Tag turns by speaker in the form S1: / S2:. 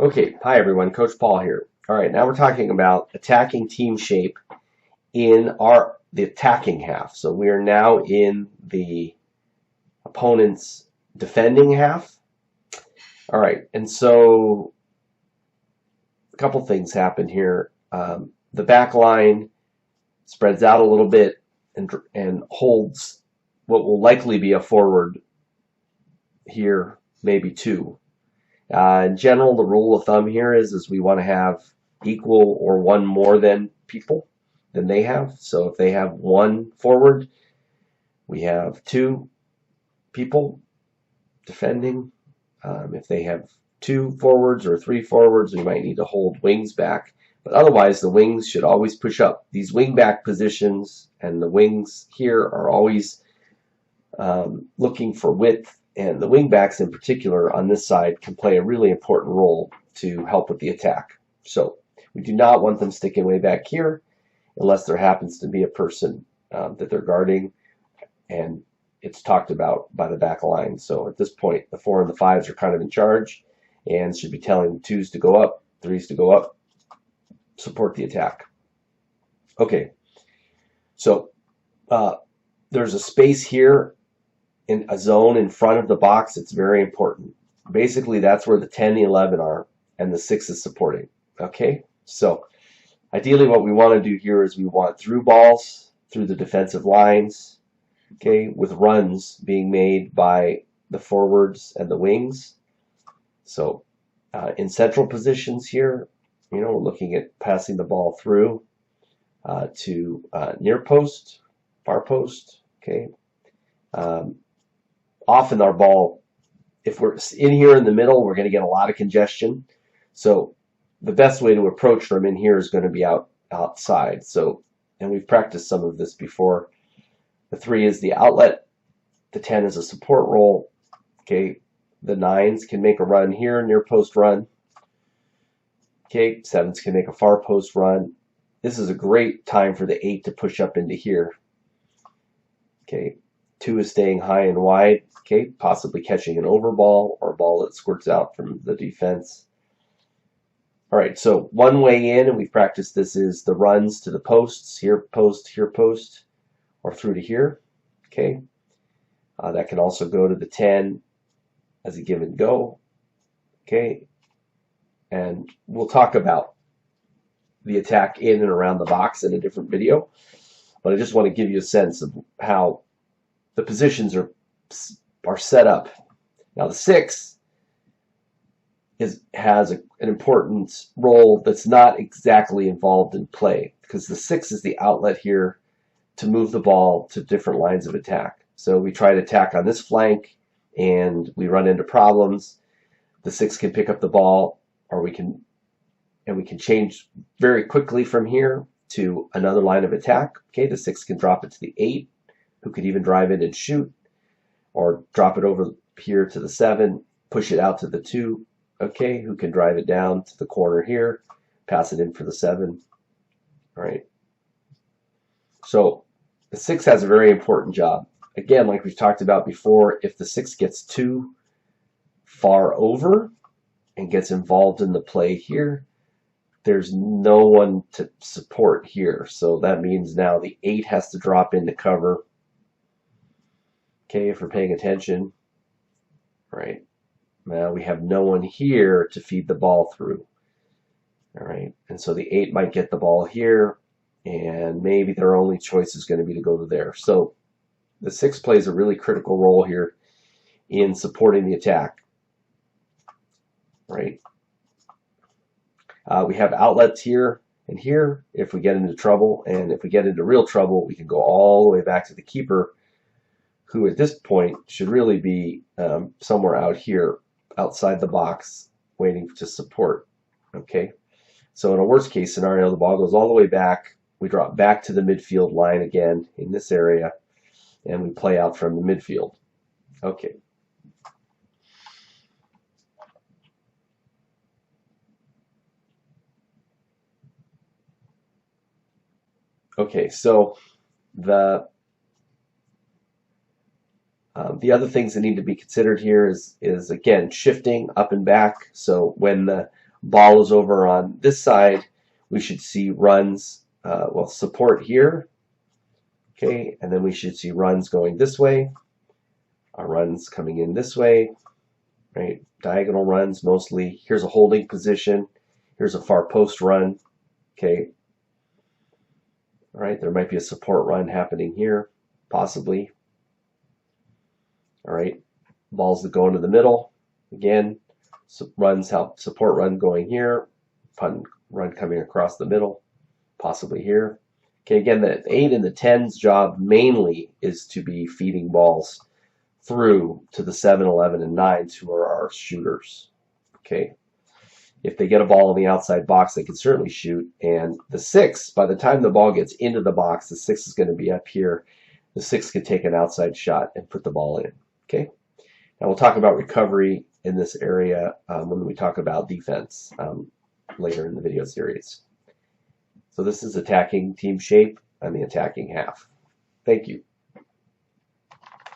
S1: Okay, hi everyone, Coach Paul here. All right, now we're talking about attacking team shape in the attacking half. So we are now in the opponent's defending half. All right, and so a couple things happen here. The back line spreads out a little bit and holds what will likely be a forward here, maybe two. In general, the rule of thumb here is we want to have equal or one more than people than they have. So if they have one forward, we have two people defending. If they have two forwards or three forwards, we might need to hold wings back. But otherwise, the wings should always push up. These wing back positions and the wings here are always looking for width. And the wingbacks in particular on this side can play a really important role to help with the attack. So we do not want them sticking way back here unless there happens to be a person that they're guarding and it's talked about by the back line. So at this point, the 4 and the 5s are kind of in charge and should be telling the 2s to go up, 3s to go up, support the attack. Okay, so there's a space here in a zone in front of the box. It's very important. Basically, that's where the 10, the 11 are, and the 6 is supporting. Okay, so ideally what we want to do here is we want through balls through the defensive lines, okay, with runs being made by the forwards and the wings. So in central positions here, we're looking at passing the ball through to near post, far post, okay. Often our ball, if we're in here in the middle, we're going to get a lot of congestion. So the best way to approach from in here is going to be outside. So, and we've practiced some of this before. The 3 is the outlet. The 10 is a support role. Okay, the 9s can make a run here, near post run. Okay, 7s can make a far post run. This is a great time for the 8 to push up into here. Okay, 2 is staying high and wide. Okay, possibly catching an over ball or a ball that squirts out from the defense. All right, so one way in, and we've practiced this, is the runs to the posts, here post, or through to here. Okay, that can also go to the 10 as a give and go. Okay, and we'll talk about the attack in and around the box in a different video, but I just want to give you a sense of how the positions are set up. Now the 6 has an important role that's not exactly involved in play, because the 6 is the outlet here to move the ball to different lines of attack. So we try to attack on this flank and we run into problems. The 6 can pick up the ball, or we can change very quickly from here to another line of attack. Okay, the 6 can drop it to the 8, who could even drive in and shoot, or drop it over here to the 7, push it out to the 2, okay, who can drive it down to the corner here, pass it in for the 7. All right. So the 6 has a very important job. Again, like we've talked about before, if the 6 gets too far over and gets involved in the play here, there's no one to support here. So that means now the 8 has to drop into cover. Okay, if we're paying attention. All right. Now we have no one here to feed the ball through. All right. And so the 8 might get the ball here, and maybe their only choice is going to be to go to there. So the 6 plays a really critical role here in supporting the attack. Right. We have outlets here and here if we get into trouble, and if we get into real trouble, we can go all the way back to the keeper, who at this point should really be somewhere out here, outside the box, waiting to support. Okay, so in a worst case scenario, the ball goes all the way back. We drop back to the midfield line again in this area, and we play out from the midfield. Okay. Okay, so the other things that need to be considered here is again shifting up and back. So when the Ball is over on this side. We should see runs, well, support here. Okay, and then we should see runs going this way. Our runs coming in this way, right? Diagonal runs mostly. Here's a holding position. Here's a far post run. Okay. All right, there might be a support run happening here, possibly. All right, balls that go into the middle. Again, runs help, support run going here, punt run coming across the middle, possibly here. Okay, again, the 8 and the 10's job mainly is to be feeding balls through to the 7, 11, and 9s, who are our shooters. Okay, if they get a ball in the outside box, they can certainly shoot. And the 6, by the time the ball gets into the box, the 6 is going to be up here. The 6 can take an outside shot and put the ball in. Okay, now we'll talk about recovery in this area when we talk about defense later in the video series. So this is attacking team shape on the attacking half. Thank you.